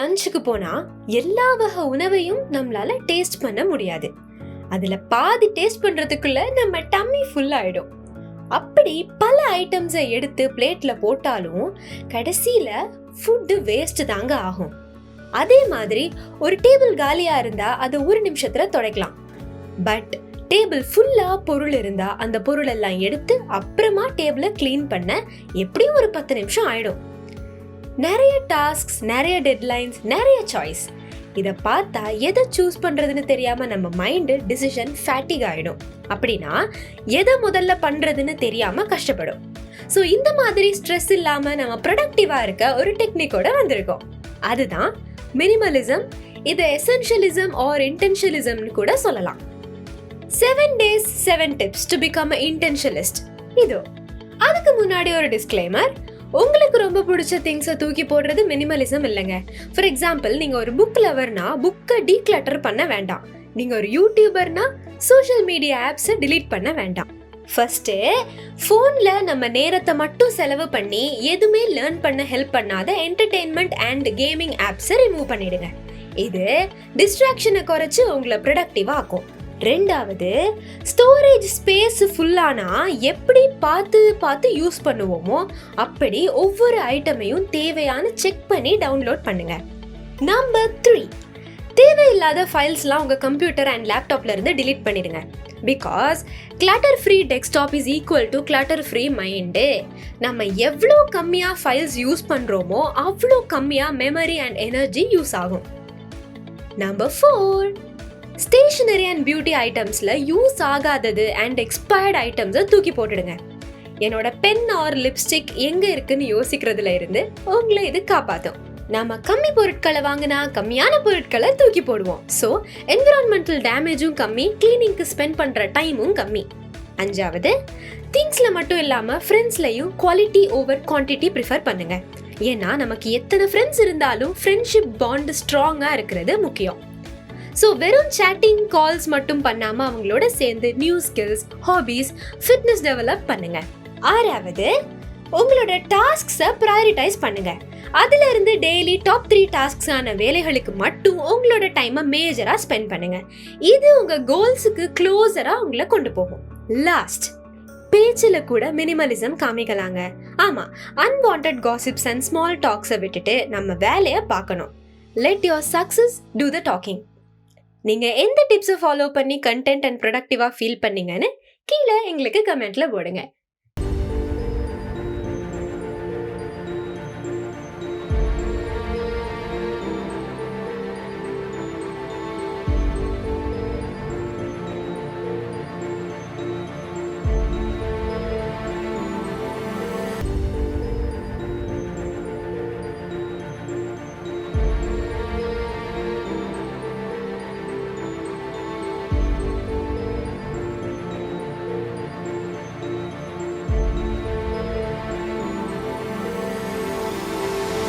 லஞ்சுக்கு போனா எல்லா வகை உணவையும் நம்மளால டேஸ்ட் பண்ண முடியாது. அதுல பாதி டேஸ்ட் பண்றதுக்குள்ள நம்ம டம்மி ஃபுல் ஆயிடும். அப்படி பல ஐட்டம்ஸை எடுத்து பிளேட்ல போட்டாலும் கடைசியில ஃபுட் வேஸ்ட் தாங்க ஆகும். அதே மாதிரி ஒரு டேபிள் காலியா இருந்தா அதை ஒரு நிமிஷத்துல துடைக்கலாம். பட் டேபிள் ஃபுல்லா பொருள் இருந்தா அந்த பொருள் எல்லாம் எடுத்து அப்புறமா டேபிளை கிளீன் பண்ண எப்படியும் ஒரு 10 நிமிஷம் ஆயிடும். நிறைய டாஸ்க்ஸ், நிறைய டெட்லைன்ஸ், நிறைய சாய்ஸ். இதை பார்த்தா எதை சூஸ் பண்றதுன்னு தெரியாம நம்ம மைண்ட் டிசிஷன் ஃபேட்டிக் ஆயிடும். அப்படின்னா எதை முதல்ல பண்றதுன்னு தெரியாம கஷ்டப்படும். ஸோ இந்த மாதிரி ஸ்ட்ரெஸ் இல்லாம நம்ம ப்ரொடக்டிவா இருக்க ஒரு டெக்னிக்கோட வந்திருக்கோம். அதுதான் மினிமலிசம். இது எசென்ஷியலிசம் ஆர் இன்டென்ஷியலிசம்னு கூட சொல்லலாம். 7 days 7 tips to become an intentionalist. இதோ அதுக்கு முன்னாடி ஒரு டிஸ்க்ளைமர். உங்களுக்கு ரொம்ப பிடிச்ச திங்ஸை தூக்கி போடுறது மினிமலிசம் இல்லைங்க. ஃபார் எக்ஸாம்பிள், நீங்க ஒரு புக் லவர்னா புக்கை டீக்ளட்டர் பண்ண வேண்டாம். நீங்க ஒரு யூடியூபர்னா சோஷியல் மீடியா ஆப்ஸை டிலீட் பண்ண வேண்டாம். ஃபர்ஸ்ட், ஃபோன்ல நம்ம நேரத்தை மட்டும் செலவு பண்ணி எதுவுமே லேர்ன் பண்ண ஹெல்ப் பண்ணாத என்டர்டெயின்மெண்ட் அண்ட் கேமிங் ஆப்ஸை ரிமூவ் பண்ணிடுங்க. இது டிஸ்ட்ராக்ஷனை குறைச்சு உங்களை ப்ரொடக்டிவா ஆக்கும். ரெண்டாவது, ஸ்டோரேஜ் ஸ்பேஸ் ஃபுல்லானா எப்படி பார்த்து யூஸ் பண்ணுவோமோ அப்படி ஒவ்வொரு ஐட்டமையும் தேவையான செக் பண்ணி டவுன்லோட் பண்ணுங்க. நம்பர் 3, தேவையில்லாத ஃபைல்ஸ்லாம் உங்க கம்ப்யூட்டர் அண்ட் லேப்டாப்ல இருந்து டிலீட் பண்ணிடுங்க. Because clutter free desktop is equal to clutter free mind. நம்ம எவ்வளோ கம்மியாக ஃபைல்ஸ் யூஸ் பண்ணுறோமோ அவ்வளோ கம்மியாக மெமரி அண்ட் எனர்ஜி யூஸ் ஆகும். நம்பர் 4, ஸ்டேஷனரி அண்ட் பியூட்டி ஐட்டம்ஸில் யூஸ் ஆகாதது அண்ட் எக்ஸ்பயர்ட் ஐட்டம்ஸை தூக்கி போட்டுடுங்க. என்னோட பென் ஆர் லிப்ஸ்டிக் எங்கே இருக்குன்னு யோசிக்கிறதுல இருந்து உங்களை இது காப்பாற்றும். நம்ம கம்மி பொருட்களை வாங்கினா கம்மியான பொருட்களை தூக்கி போடுவோம். ஸோ என்விரான்மெண்டல் டேமேஜும் கம்மி, கிளீனிங்க்கு ஸ்பெண்ட் பண்ணுற டைமும் கம்மி. 5வது, திங்ஸில் மட்டும் இல்லாமல் ஃப்ரெண்ட்ஸ்லையும் குவாலிட்டி ஓவர் குவான்டிட்டி ப்ரிஃபர் பண்ணுங்க. ஏன்னா நமக்கு எத்தனை ஃப்ரெண்ட்ஸ் இருந்தாலும் ஃப்ரெண்ட்ஷிப் பாண்ட் ஸ்ட்ராங்காக இருக்கிறது முக்கியம். ஸோ வெறும் சேட்டிங் கால்ஸ் மட்டும் பண்ணாமல் அவங்களோட சேர்ந்து new skills, hobbies, fitness develop பண்ணுங்க. 6வது, உங்களோட டாஸ்க்ஸை ப்ரையாரிட்டைஸ் பண்ணுங்க. அதுல இருந்து டெய்லி டாப் 3 டாஸ்க்ஸான வேலைகளுக்கு மட்டும் உங்களோட டைமை மேஜரா ஸ்பெண்ட் பண்ணுங்க. இது உங்க கோல்ஸுக்கு க்ளோஸரா உங்களை கொண்டு போகும். லாஸ்ட், பேச்சில் கூட மினிமலிசம் காமிக்கலாங்க. ஆமா, அன்வான்டட் காசிப்ஸ் அண்ட் ஸ்மால் டாக்ஸை விட்டுட்டு நம்ம வேலையை பார்க்கணும். Let your success do the talking. நீங்க எந்த டிப்ஸை ஃபாலோ பண்ணி கண்டென்ட் அண்ட் ப்ரொடக்டிவா ஃபீல் பண்ணீங்கன்னு கீழே எங்களுக்கு கமெண்ட்ல போடுங்க.